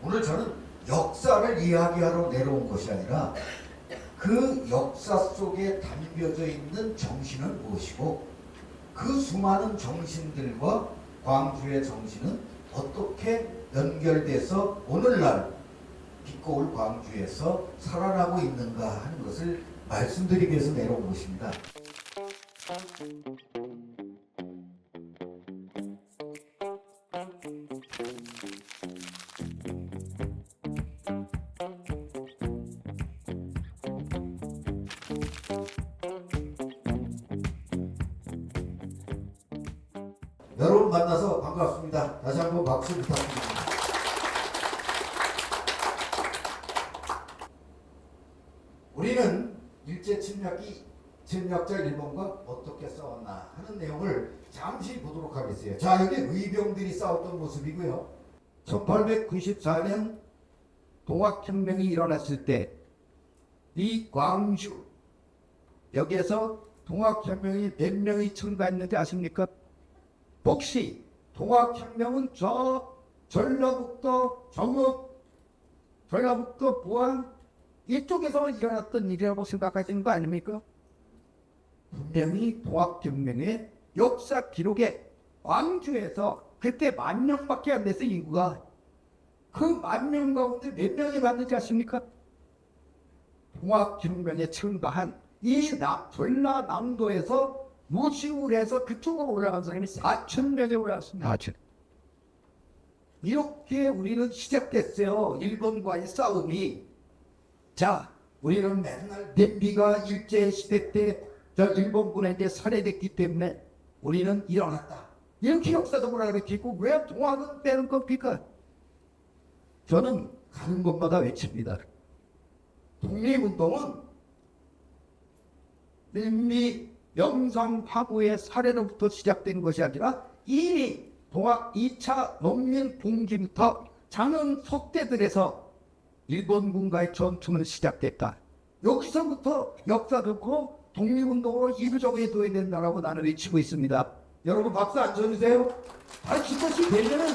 오늘 저는 역사를 이야기하러 내려온 것이 아니라 그 역사 속에 담겨져 있는 정신은 무엇이고 그 수많은 정신들과 광주의 정신은 어떻게 연결돼서 오늘날 빛고울 광주에서 살아나고 있는가 하는 것을 말씀드리기 위해서 내려온 것입니다. 여러분 만나서 반갑습니다. 다시 한번 박수 부탁드립니다. 우리는 일제 침략자 일본과 어떻게 싸웠나 하는 내용을 잠시 보도록 하겠어요. 자, 여기 의병들이 싸웠던 모습이고요. 1894년 동학혁명이 일어났을 때 이 광주 여기에서 동학혁명이 몇 명이 참가했는지 아십니까? 혹시 동학혁명은 저 전라북도 정읍, 전라북도 부안 이쪽에서 일어났던 일이라고 생각하시는 거 아닙니까? 분명히 동학혁명의 역사 기록에 광주에서 그때 10,000명밖에 안 됐어 인구가. 그 10,000명 가운데 몇 명이 왔는지 아십니까? 동학혁명에 참가한 이 전라남도에서 무시를 해서 그쪽으로 올라간 사람이 4,000명에 올라왔습니다. 4,000. 이렇게 우리는 시작됐어요. 일본과의 싸움이. 자, 우리는 맨날 냄비가 일제시대 때 저 일본군에게 살해됐기 때문에 우리는 일어났다. 이렇게 역사적으로 가르치고 왜 동학은 빼는 겁니까? 저는 가는 곳마다 외칩니다. 독립운동은 냄비 영상 화구의 살해로부터 시작된 것이 아니라 이미 동학 2차 농민봉기부터 장흥 속대들에서 일본군과의 전투는 시작됐다. 여기서부터 역사적으로 독립운동으로 이루어져야 된다고 나는 외치고 있습니다. 여러분 박수 안 쳐주세요? 이것이 되면은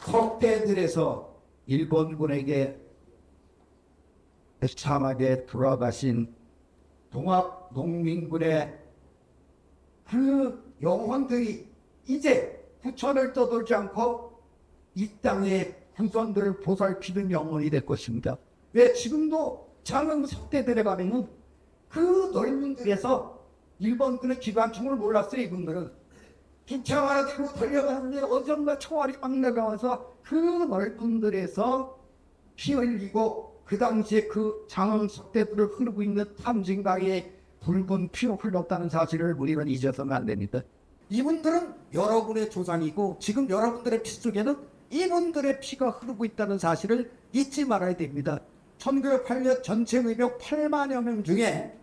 속대들에서 일본군에게 참하게 돌아가신 동학 농민군의 그 영혼들이 이제 부천을 떠돌지 않고 이 땅의 후손들을 보살피는 영혼이 될 것입니다. 왜 지금도 장흥 속대들에 가면은 그 넓은 데에서 일본군의 기관총을 몰랐어요. 이분들은 기차 하나 들고 달려가는데 어쩐가 총알이 막 나가와서 그 넓은 들에서 피 흘리고 그 당시에 그 장흥 속대들을 흐르고 있는 탐진강에 붉은 피로 흘렀다는 사실을 우리는 잊어서는 안 됩니다. 이분들은 여러분의 조상이고 지금 여러분들의 피 속에는 이분들의 피가 흐르고 있다는 사실을 잊지 말아야 됩니다. 1908년 전체 의병 8만여 명 중에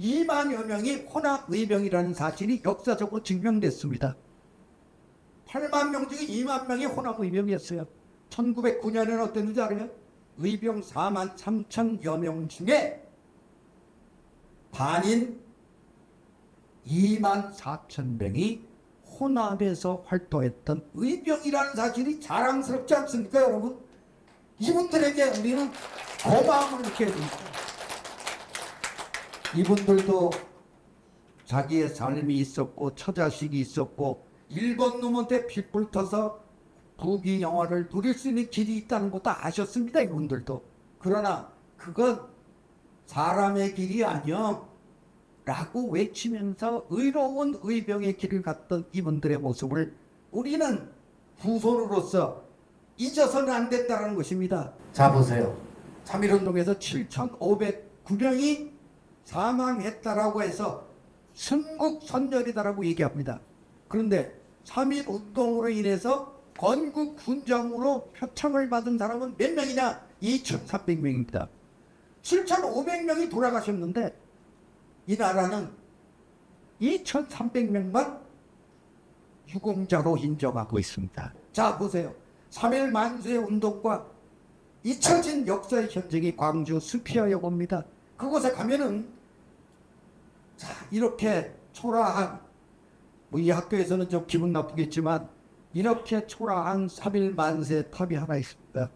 2만여 명이 혼합 의병이라는 사실이 역사적으로 증명됐습니다. 8만 명 중에 2만 명이 혼합 의병이었어요. 1909년에는 어땠는지 알아요? 의병 4만 3천여 명 중에 반인 2만 4천 명이 혼합에서 활동했던 의병이라는 사실이 자랑스럽지 않습니까, 여러분? 이분들에게 우리는 고마움을 느껴야 됩니다. 이분들도 자기의 삶이 있었고 처자식이 있었고 일본 놈한테 핏불 터서 부귀 영화를 누릴 수 있는 길이 있다는 것도 아셨습니다. 이분들도. 그러나 그건 사람의 길이 아니여 라고 외치면서 의로운 의병의 길을 갔던 이분들의 모습을 우리는 후손으로서 잊어서는 안 됐다는 것입니다. 자 보세요. 3.1운동에서 7,509명이 사망했다라고 해서 순국선열이다라고 얘기합니다. 그런데 3.1운동으로 인해서 건국 군장으로 표창을 받은 사람은 몇 명이냐? 2,300명입니다. 7,500명이 돌아가셨는데 이 나라는 2,300명만 유공자로 인정하고 있습니다. 자 보세요. 3.1 만세 운동과 잊혀진 역사의 현장이 광주 수피아여고입니다. 그곳에 가면은 자 이렇게 초라한 이 학교에서는 좀 기분 나쁘겠지만 이렇게 초라한 3일 만세 탑이 하나 있습니다.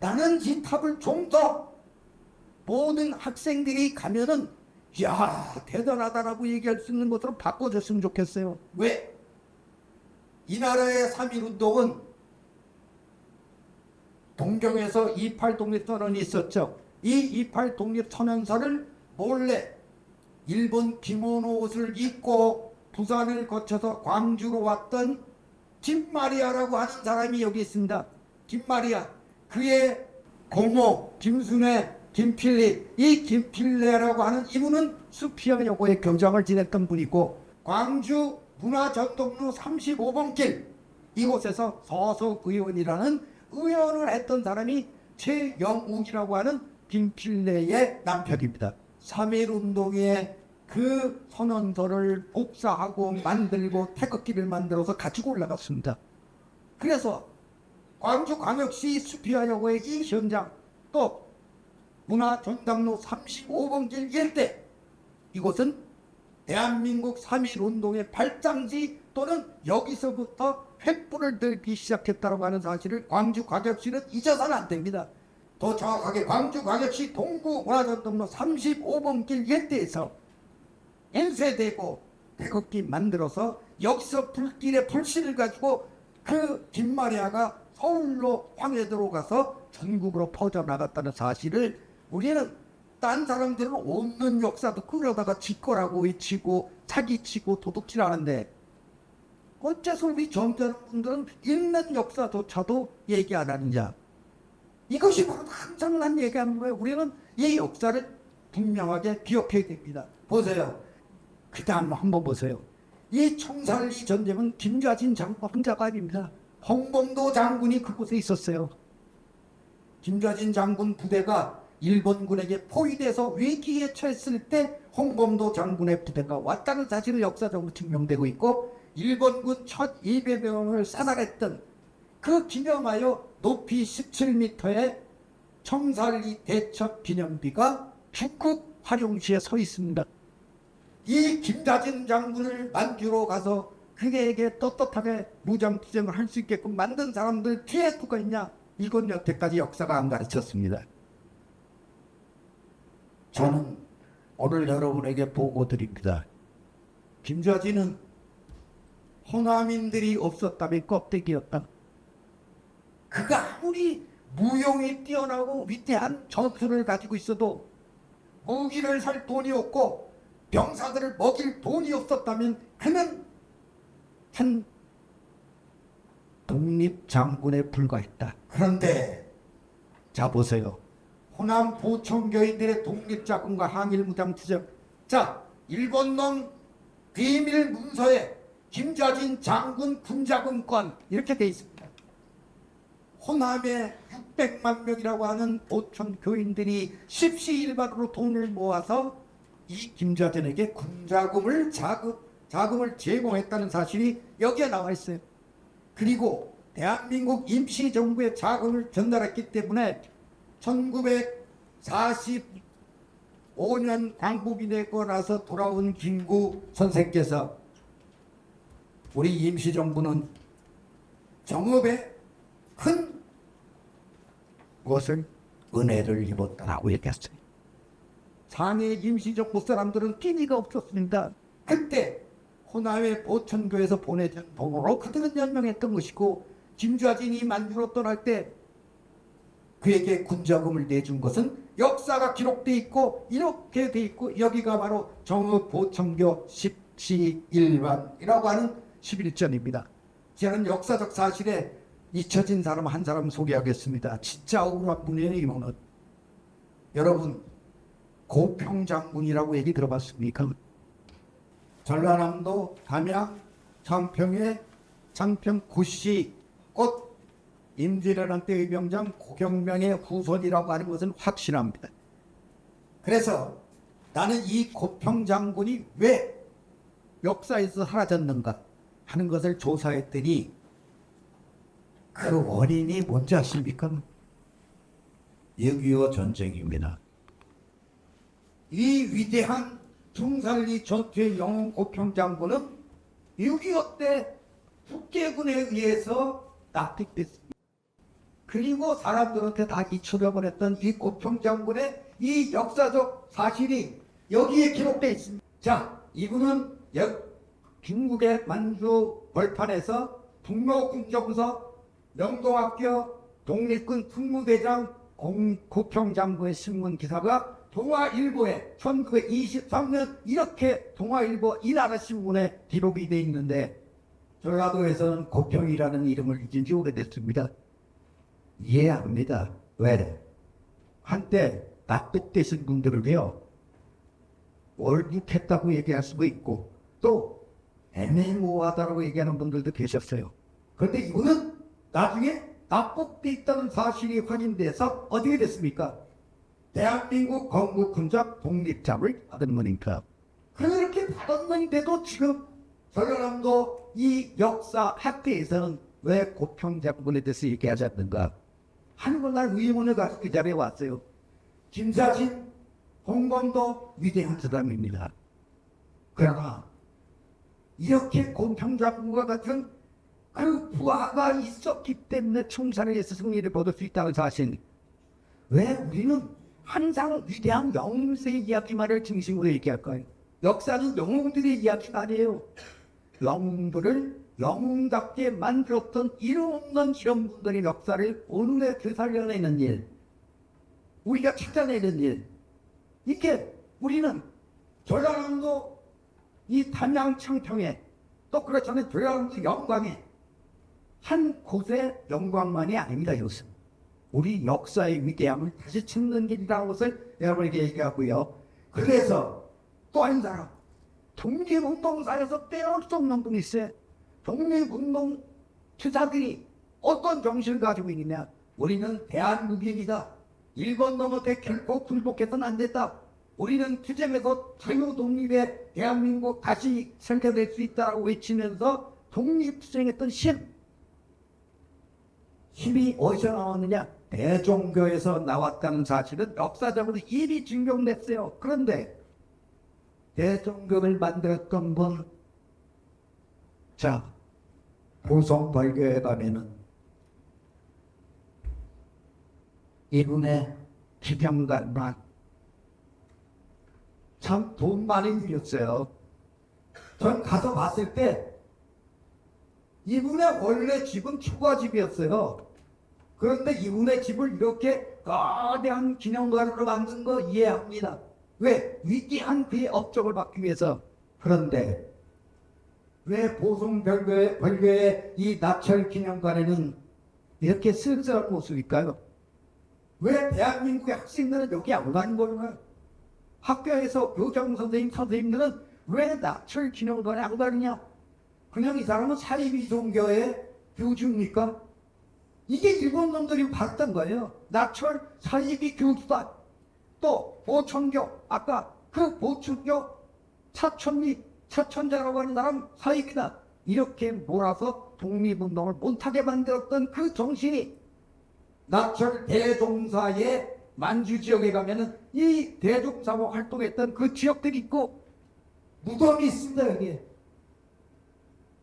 나는 이 탑을 좀 더 모든 학생들이 가면은 야 대단하다라고 얘기할 수 있는 것으로 바꿔줬으면 좋겠어요. 왜? 이 나라의 3.1운동은 동경에서 28 독립선언이 있었죠. 이 28 독립선언서를 몰래 일본 기모노 옷을 입고 부산을 거쳐서 광주로 왔던 김마리아라고 하는 사람이 여기 있습니다. 김마리아. 그의 고모 김순애, 김필립. 이 김필래라고 하는 이분은 수피아 여고의 교장을 지냈던 분이고 광주 문화전통로 35번 길 이곳에서 서석 의원이라는 의원을 했던 사람이 최영욱이라고 하는 김필래의 남편입니다. 3.1운동에 그 선언서를 복사하고 만들고 태극기를 만들어서 가지고 올라갔습니다. 그래서 광주광역시 수피아여고의 이 현장 또 문화전당로 35번 길 일대 이곳은 대한민국 3.1운동의 발장지 또는 여기서부터 횃불을 들기 시작했다고 하는 사실을 광주광역시는 잊어서는 안 됩니다. 더 정확하게 광주광역시 동구 문화전당로 35번 길 일대에서 연쇄되고 태극기 만들어서 여기서 불길의 불씨를 가지고 그 김마리아가 서울로 황해도로 가서 전국으로 퍼져나갔다는 사실을 우리는 딴 사람들은 없는 역사도 끌어다가 짓거라고 외치고 사기치고 도둑질하는데 어째서 우리 젊은 분들은 있는 역사조차도 얘기 안 하느냐. 이것이 바로 항상 난 얘기하는 거예요. 우리는 이 역사를 분명하게 기억해야 됩니다. 보세요. 그 다음 한번 보세요. 이 청산리 전쟁은 김좌진 장군 혼자가 아닙니다. 홍범도 장군이 그곳에 있었어요. 김좌진 장군 부대가 일본군에게 포위돼서 위기에 처했을 때 홍범도 장군의 부대가 왔다는 사실은 역사적으로 증명되고 있고 일본군 첫 200명을 사살했던 그 기념하여 높이 17m의 청산리 대첩 기념비가 북극 화룡시에 서 있습니다. 이 김좌진 장군을 만주로 가서 그에게 떳떳하게 무장투쟁을 할 수 있게끔 만든 사람들 뒤에 누가 있냐? 이건 여태까지 역사가 안 가르쳤습니다. 저는 오늘 여러분에게 보고 드립니다. 김좌진은 호남인들이 없었다면 껍데기였다. 그가 아무리 무용이 뛰어나고 위대한 전투를 가지고 있어도 무기를 살 돈이 없고 병사들을 먹일 돈이 없었다면 그는 한 독립장군에 불과했다. 그런데 자 보세요. 호남 보청교인들의 독립자금과 항일무장투쟁. 자, 일본놈 비밀 문서에 김좌진 장군 군자금권 이렇게 돼 있습니다. 호남에 600만 명이라고 하는 보청교인들이 십시일반으로 돈을 모아서 이 김좌진에게 군자금을 자금을 제공했다는 사실이 여기에 나와 있어요. 그리고 대한민국 임시정부에 자금을 전달했기 때문에 1945년 광복이 되고 나서 돌아온 김구 선생께서 우리 임시정부는 정읍에 큰 것을 은혜를 입었다라고 얘기했어요. 상해 임시정부 사람들은 끼니가 없었습니다. 그때 호남의 보천교에서 보내준 돈으로 그들은 연명했던 것이고 김좌진이 만주로 떠날 때 그에게 군자금을 내준 것은 역사가 기록되어 있고 이렇게 되어 있고 여기가 바로 정읍 보천교 10.1반이라고 하는 11전입니다. 저는 역사적 사실에 잊혀진 사람 한 사람 소개하겠습니다. 진짜 억울한 분이에요. 이분은. 여러분 고평장군이라고 얘기 들어봤습니까? 전라남도 담양 장평의 장평 구씨 꽃 임진왜란 때 의병장 고경명의 후손이라고 하는 것은 확실합니다. 그래서 나는 이 고평장군이 왜 역사에서 사라졌는가 하는 것을 조사했더니 그 원인이 뭔지 아십니까? 6.25 전쟁입니다. 이 위대한 중산리 전투의 영웅 고평장군은 6.25 때 북계군에 의해서 납득됐습니다. 그리고 사람들한테 다 잊혀져버렸던 이 고평 장군의 이 역사적 사실이 여기에 기록되어 있습니다. 자, 이분은 중국의 만주 벌판에서 북로 궁정서 명동학교 독립군 특무대장 고평 장군의 신문 기사가 동아일보에 1923년 이렇게 동아일보 이 나라 신문에 기록이 되어 있는데 전라도에서는 고평이라는 이름을 잊은 지 오래됐습니다. 이해합니다. 왜? 한때 납득되신 분들을요 월북했다고 얘기할 수도 있고 또 애매모호하다고 얘기하는 분들도 계셨어요. 그런데 이분은 나중에 납북돼 있다는 사실이 확인돼서 어떻게 됐습니까? 대한민국 건국훈장 독립장을 받은 분입니다. 그렇게 받은 분인데도 지금 전라남도 이 역사 학회에서는 왜 고평 장군에 대해서 얘기하지 않는가 하는 날 의문을 가지고 그 자리에 왔어요. 김사진, 홍범도 위대한 사람입니다. 그러나 이렇게 고평 장군과 같은 그 부하가 있었기 때문에 총살에서 승리를 거둘 수 있다는 사실. 왜 우리는 항상 위대한 영웅의 이야기만을 중심으로 얘기할까요? 역사는 영웅들의 이야기가 아니에요. 영웅들을 영웅답게 만들었던 이름 없는 이런 분들의 역사를 오늘에 되살려내는 일, 우리가 찾아내는 일, 이렇게 우리는 전라남도 이 단양 청평에 또 그렇잖아요. 전라남도 영광에 한 곳의 영광만이 아닙니다. 이것은 우리 역사의 위대함을 다시 찾는 길이라는 것을 여러분에게 얘기하고요. 그래서 또 한 사람 독립운동사에서 빼놓을 수 없는 분이 있어요. 독립운동 투사들이 어떤 정신을 가지고 있느냐. 우리는 대한민국이다. 일본 놈한테 결코 굴복해서는 안 됐다. 우리는 투쟁에서 자유 독립의 대한민국 다시 생겨낼 수 있다고 외치면서 독립투쟁했던 힘이 어디서 나왔느냐? 대종교에서 나왔다는 사실은 역사적으로 이미 증명됐어요. 그런데 대종교를 만들었던 분, 자, 보성벌교에 가면은 이분의 기병관만 참 돈 많이 들였어요. 전 가서 봤을 때 이분의 원래 집은 초가집이었어요. 그런데 이분의 집을 이렇게 거대한 기념관으로 만든 거 이해합니다. 왜? 위대한 그의 업적을 받기 위해서. 그런데 왜 보성벌교의 이 낙찰 기념관에는 이렇게 쓸쓸한 모습일까요? 왜 대한민국의 학생들은 여기 안 가는 걸까요? 학교에서 교장 선생님들은 왜 낙찰 기념관에 안 가느냐? 그냥 이 사람은 사이비 종교의 교주입니까? 이게 일본 놈들이 봤던 거예요. 낙철 사이비 교주다. 또 보천교, 아까 그 보천교 차천자라고 하는 사람 사이비다. 이렇게 몰아서 독립운동을 못하게 만들었던 그 정신이 낙철 대종사의 만주 지역에 가면은 이 대종사로 활동했던 그 지역들이 있고 무덤이 있습니다. 여기에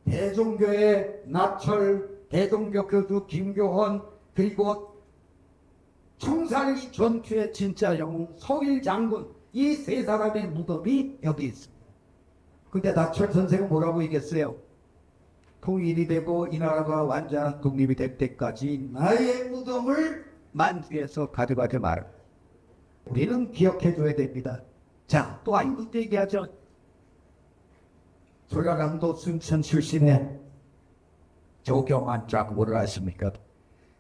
대종교의 낙철, 대종교 교주 김교헌, 그리고 청산리 전투의 진짜 영웅 서일 장군, 이 세 사람의 무덤이 여기 있습니다. 근데 낙철 선생은 뭐라고 얘기했어요? 통일이 되고 이 나라가 완전한 독립이 될 때까지 나의 무덤을 만주에서 가져가지 마라. 우리는 기억해줘야 됩니다. 자, 또 한 분 얘기하죠. 전라남도 순천 출신의 조경환 장군을 아십니까?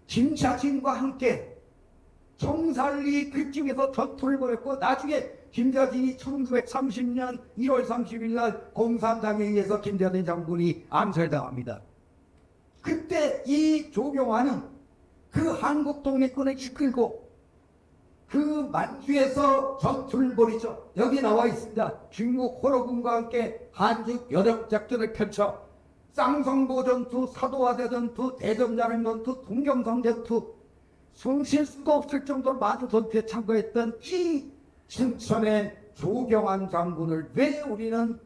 김자진과 함께 청산리 들짐에서 전투를 벌였고 나중에 김자진이 1930년 1월 30일 날 공산당에 의해서 김자진 장군이 암살당합니다. 그때 이 조경환은 그 한국 독립군을 이끌고 그 만주에서 전투를 벌이죠. 여기 나와 있습니다. 중국 호로군과 함께 한중 연합작전을 펼쳐 쌍성보 전투, 사도화대 전투, 대전야릉 전투, 동경성 전투, 숨쉴 수가 없을 정도로 많은 전투에 참가했던 이 순천의 조경환 장군을 왜 우리는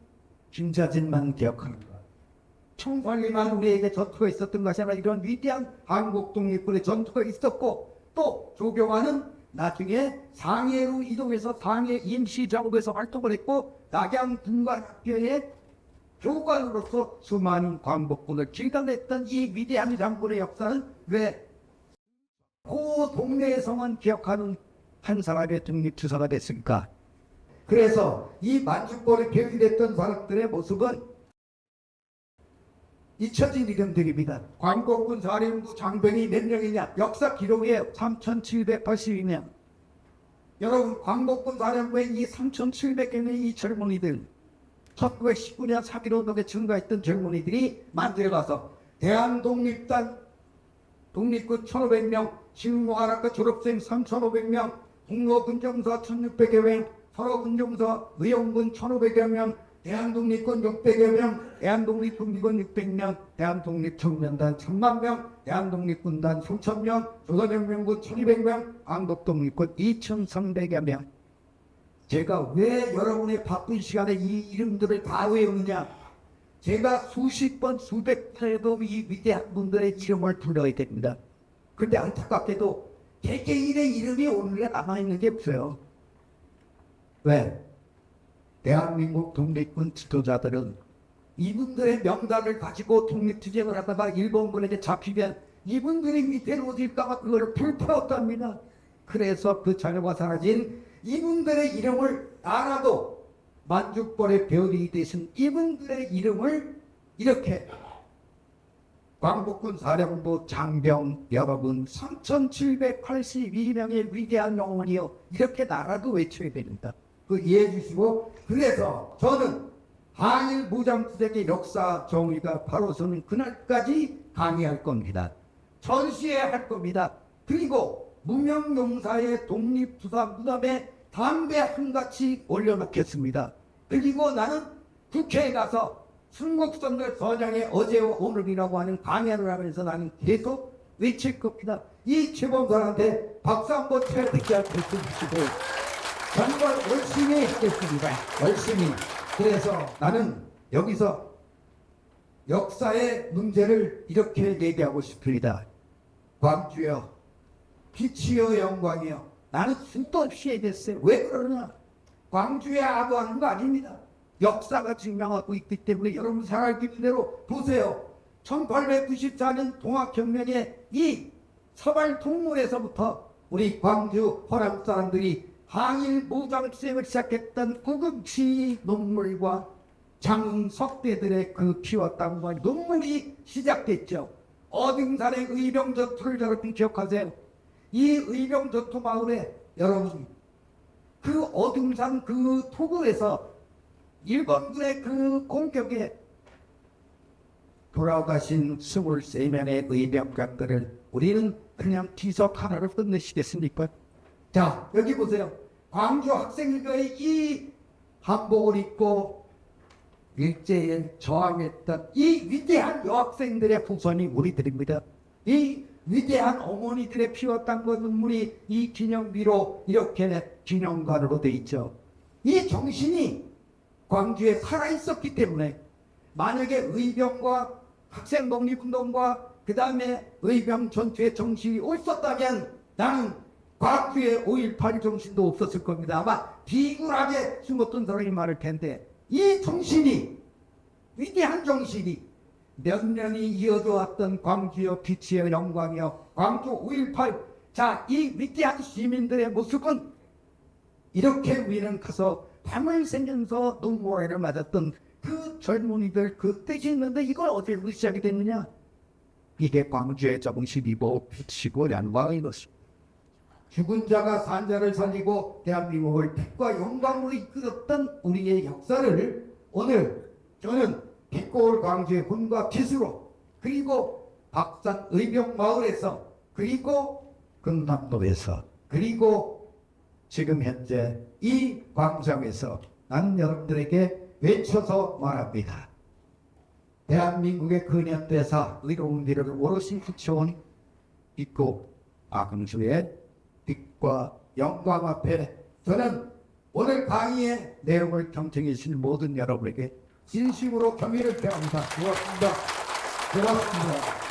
김자진만 기억합니까? 총관리만 우리에게 전투가 있었던 것이 아니라 이런 위대한 한국 독립군의 전투가 있었고, 또 조경화는 나중에 상해로 이동해서 상해 임시정부에서 활동을 했고, 낙양 군관학교의 교관으로서 수많은 광복군을 길러냈던 이 위대한 장군의 역사는 왜 그 동네에서만 기억하는 한 사람의 독립투사가 됐을까? 그래서 이 만주권에 표기됐던 사람들의 모습은 잊혀진 이름들입니다. 광복군 사령부 장병이 몇 명이냐? 역사 기록에 3,782명. 여러분, 광복군 사령부의 이 3,700명의 이 젊은이들, 1919년 3.1운동에 증가했던 젊은이들이 만들어가서 대한독립단 독립군 1,500명, 신공학과 졸업생 3,500명, 동로군정서 1,600여 명, 서로군정서 의용군 1,500여 명, 대한독립군 600여 명, 대한독립군기관 600명, 대한독립청년단 1,000만 명, 대한독립군단 3,000명, 조선혁명군 1,200명, 한국독립군 2,300여 명. 제가 왜 여러분의 바쁜 시간에 이 이름들을 다 외우느냐? 제가 수십 번, 수백 번에도 이 위대한 분들의 이름을 불러야 됩니다. 근데 안타깝게도 개개인의 이름이 오늘에 남아있는 게 없어요. 왜? 대한민국 독립군 지도자들은 이분들의 명단을 가지고 독립투쟁을 하다가 일본군에게 잡히면 이분들이 밑에로 어딜까봐 그걸 불태웠답니다. 그래서 그 자료가 사라진 이분들의 이름을 알아도 만주권의 별이 되신 이분들의 이름을 이렇게 광복군 사령부 장병 여러분 3,782명의 위대한 영혼이요, 이렇게 나라도 외쳐야 됩니다. 그 이해해 주시고, 그래서 저는 한일 무장투쟁의 역사 정의가 바로 서는 그날까지 강의할 겁니다. 전시회할 겁니다. 그리고 무명용사의 독립투사 무덤에 담배 한 가지 올려놓겠습니다. 그리고 나는 국회에 가서 순국선열 선양의 어제와 오늘이라고 하는 강연을 하면서 나는 계속 외칠 겁니다. 이 최범선한테 박수 한번 쳐야 되지 않겠습니까? 정말 열심히 했겠습니다. 열심히. 그래서 나는 여기서 역사의 문제를 이렇게 얘기하고 싶습니다. 광주여, 빛이여 영광이여. 나는 숨도 없이 얘기했어요. 왜 그러나? 광주에 아부하는 거 아닙니다. 역사가 증명하고 있기 때문에 여러분 잘 알기 대로 보세요. 1894년 동학혁명의 이 서발 동문에서부터 우리 광주 호남 사람들이 항일 무장투쟁을 시작했던 구금치 눈물과 장석대들의 그 피와 땀과 눈물이 시작됐죠. 어등산의 의병전투를 여러분 기억하세요. 이 의병전투 마을에 여러분 그 어등산 그 토굴에서 일본군의 그 공격에 돌아가신 23명의 의병관들을 우리는 그냥 비석 하나를 끝내시겠습니까? 자, 여기 보세요. 광주 학생일가의 이 한복을 입고 일제에 저항했던 이 위대한 여학생들의 후손이 우리들입니다. 이 위대한 어머니들의 피와 땀과 눈물이 이 기념비로 이렇게 기념관으로 돼 있죠. 이 정신이 광주에 살아있었기 때문에 만약에 의병과 학생 독립운동과 그 다음에 의병 전투의 정신이 없었다면 나는 광주에 5.18 정신도 없었을 겁니다. 아마 비굴하게 숨었던 사람이 많을 텐데 이 정신이, 위대한 정신이 몇 년이 이어져 왔던 광주여 빛이여 영광이여 광주 5.18. 자, 이 위대한 시민들의 모습은 이렇게 우리는 가서 밤을 새면서 눈보라를 맞았던 그 젊은이들 그 뜻이 있는데 이걸 어디로 시작이 됐느냐? 이게 광주의 정신이고 빛이고 영광인 것입니다. 죽은 자가 산 자를 살리고 대한민국을 빛과 영광으로 이끌었던 우리의 역사를 오늘 저는 빛고울 광주의 혼과 빛으로, 그리고 박산 의병마을에서, 그리고 금남동에서, 그리고 지금 현재 이 광장에서 나는 여러분들에게 외쳐서 말합니다. 대한민국의 근현대사 의로운 미래를 오롯이 비춰온 빛고 광주의 빛과 영광 앞에 저는 오늘 강의의 내용을 경청해 주신 모든 여러분에게 진심으로 경의를 표합니다. 고맙습니다. 고맙습니다.